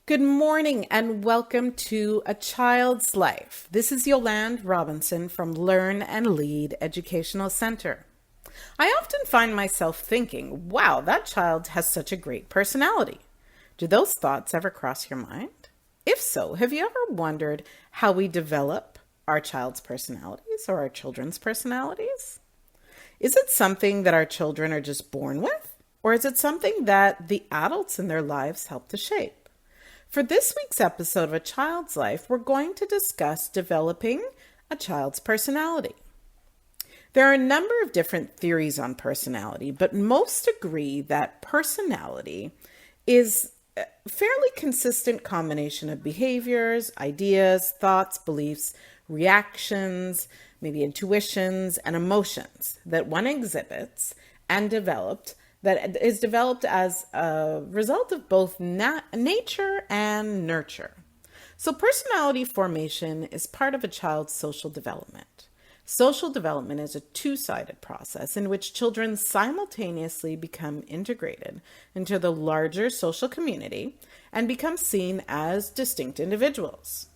Good morning and welcome to A Child's Life. This is Yolande Robinson from Learn and Lead Educational Center. I often find myself thinking, wow, that child has such a great personality. Do those thoughts ever cross your mind? If so, have you ever wondered how we develop our child's personalities or our children's personalities? Is it something that our children are just born with? Or is it something that the adults in their lives help to shape? For this week's episode of A Child's Life, we're going to discuss developing a child's personality. There are a number of different theories on personality, but most agree that personality is a fairly consistent combination of behaviors, ideas, thoughts, beliefs, reactions, maybe intuitions, and emotions that one exhibits and that is developed as a result of both nature and nurture. So personality formation is part of a child's social development. Social development is a two-sided process in which children simultaneously become integrated into the larger social community and become seen as distinct individuals.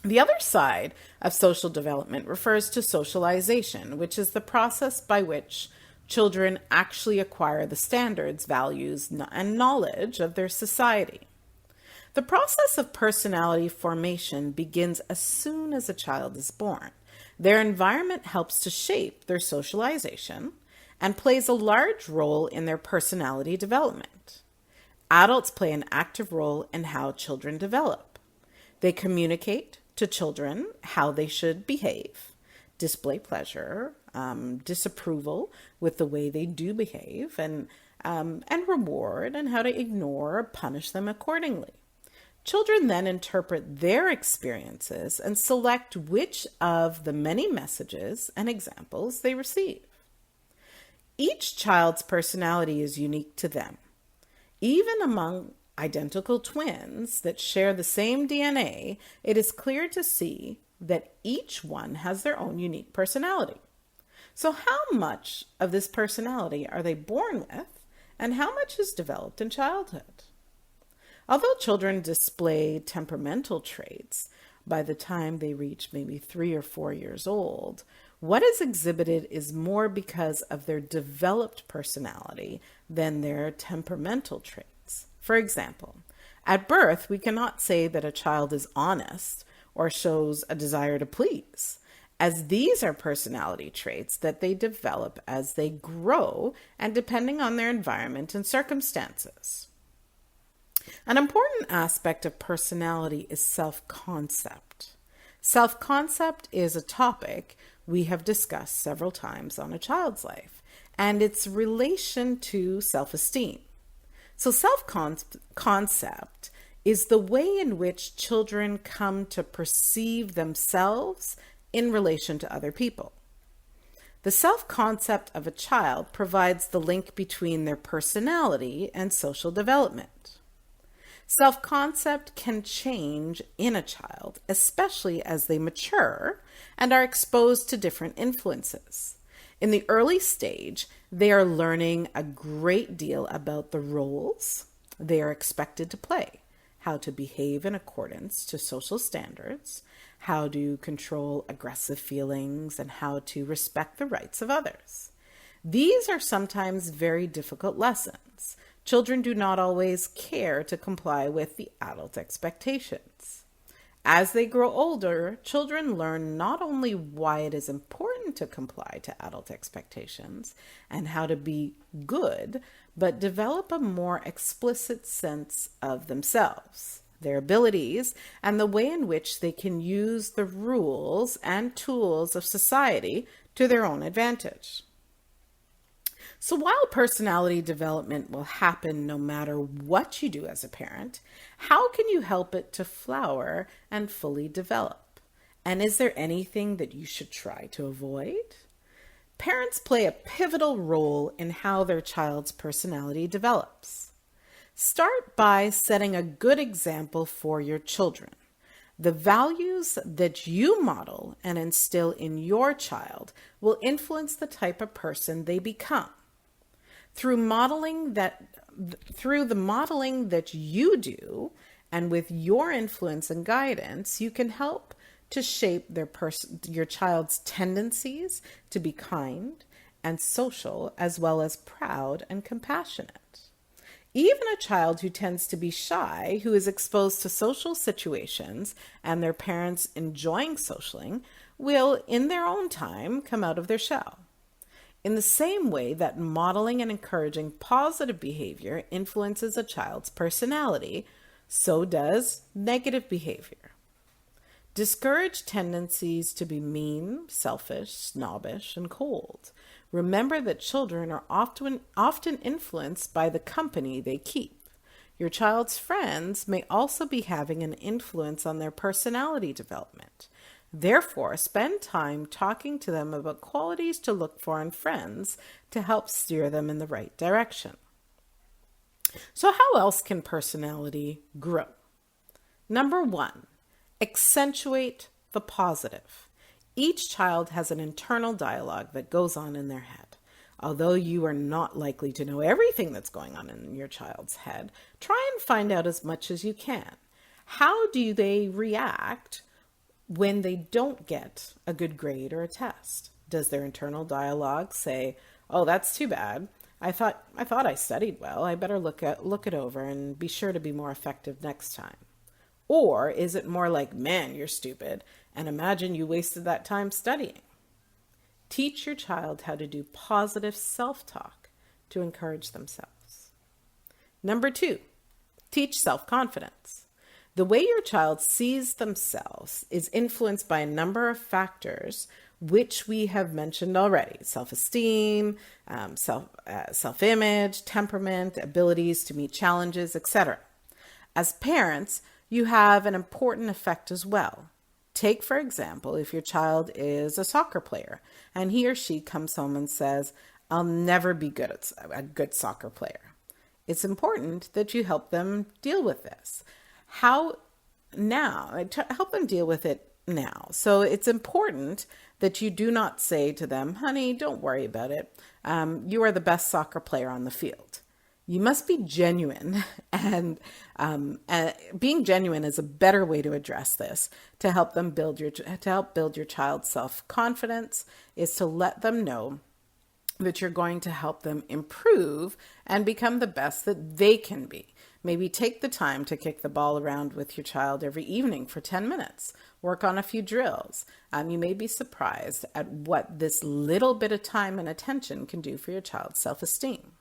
The other side of social development refers to socialization, which is the process by which children actually acquire the standards, values, and knowledge of their society. The process of personality formation begins as soon as a child is born. Their environment helps to shape their socialization and plays a large role in their personality development. Adults play an active role in how children develop. They communicate to children how they should behave, display pleasure, disapproval with the way they do behave, and reward, and how to ignore or punish them accordingly. Children then interpret their experiences and select which of the many messages and examples they receive. Each child's personality is unique to them. Even among identical twins that share the same DNA, it is clear to see that each one has their own unique personality. So how much of this personality are they born with, and how much is developed in childhood? Although children display temperamental traits by the time they reach maybe 3 or 4 years old, what is exhibited is more because of their developed personality than their temperamental traits. For example, at birth, we cannot say that a child is honest or shows a desire to please, as these are personality traits that they develop as they grow and depending on their environment and circumstances. An important aspect of personality is self-concept. Self-concept is a topic we have discussed several times on A Child's Life, and its relation to self-esteem. So self-concept is the way in which children come to perceive themselves in relation to other people. The self-concept of a child provides the link between their personality and social development. Self-concept can change in a child, especially as they mature and are exposed to different influences. In the early stage, they are learning a great deal about the roles they are expected to play, how to behave in accordance to social standards, how to control aggressive feelings, and how to respect the rights of others. These are sometimes very difficult lessons. Children do not always care to comply with the adult expectations. As they grow older, children learn not only why it is important to comply to adult expectations and how to be good, but develop a more explicit sense of themselves, their abilities, and the way in which they can use the rules and tools of society to their own advantage. So while personality development will happen no matter what you do as a parent, how can you help it to flower and fully develop? And is there anything that you should try to avoid? Parents play a pivotal role in how their child's personality develops. Start by setting a good example for your children. The values that you model and instill in your child will influence the type of person they become. Through the modeling that you do And with your influence and guidance, you can help to shape your child's tendencies to be kind and social, as well as proud and compassionate. Even a child who tends to be shy, who is exposed to social situations and their parents enjoying socialing, will, in their own time, come out of their shell. In the same way that modeling and encouraging positive behavior influences a child's personality, so does negative behavior. Discourage tendencies to be mean, selfish, snobbish, and cold. Remember that children are often influenced by the company they keep. Your child's friends may also be having an influence on their personality development. Therefore, spend time talking to them about qualities to look for in friends to help steer them in the right direction. So how else can personality grow? Number 1, accentuate the positive. Each child has an internal dialogue that goes on in their head. Although you are not likely to know everything that's going on in your child's head, try and find out as much as you can. How do they react when they don't get a good grade or a test? Does their internal dialogue say, "Oh, that's too bad. I thought I studied well. I better look it over and be sure to be more effective next time"? Or is it more like, "Man, you're stupid, and imagine you wasted that time studying"? Teach your child how to do positive self-talk to encourage themselves. Number 2, teach self-confidence. The way your child sees themselves is influenced by a number of factors, which we have mentioned already: self-esteem, self-image, temperament, abilities to meet challenges, etc. As parents, you have an important effect as well. Take, for example, if your child is a soccer player and he or she comes home and says, "I'll never be a good soccer player." It's important that you help them deal with this. How now? Help them deal with it now. So it's important that you do not say to them, "Honey, don't worry about it. You are the best soccer player on the field." You must be genuine, and being genuine is a better way to address this. To help build your child's self-confidence is to let them know that you're going to help them improve and become the best that they can be. Maybe take the time to kick the ball around with your child every evening for 10 minutes. Work on a few drills. You may be surprised at what this little bit of time and attention can do for your child's self-esteem.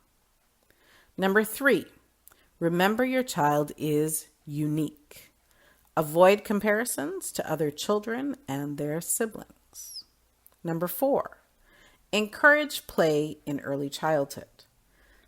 Number 3, remember your child is unique. Avoid comparisons to other children and their siblings. Number 4, encourage play in early childhood.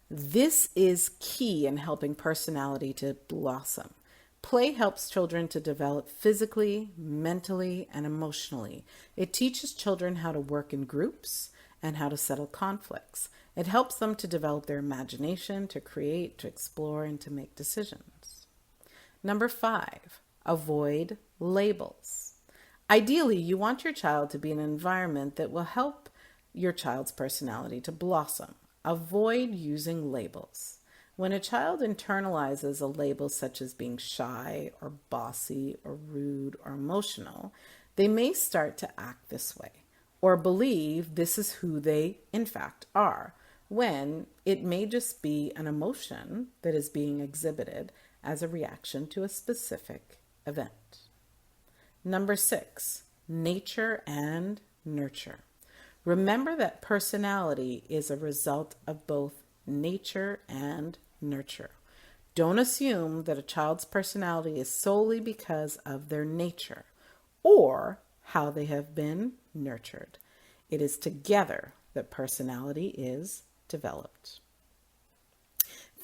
This is key in helping personality to blossom. Play helps children to develop physically, mentally, and emotionally. It teaches children how to work in groups and how to settle conflicts. It helps them to develop their imagination, to create, to explore, and to make decisions. Number 5, avoid labels. Ideally, you want your child to be in an environment that will help your child's personality to blossom. Avoid using labels. When a child internalizes a label such as being shy or bossy or rude or emotional, they may start to act this way or believe this is who they in fact are, when it may just be an emotion that is being exhibited as a reaction to a specific event. Number 6, nature and nurture. Remember that personality is a result of both nature and nurture. Don't assume that a child's personality is solely because of their nature or how they have been nurtured. It is together that personality is developed.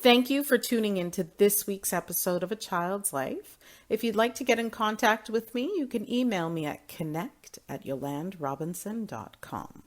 Thank you for tuning into this week's episode of A Child's Life. If you'd like to get in contact with me, you can email me at connect@yolanderobinson.com.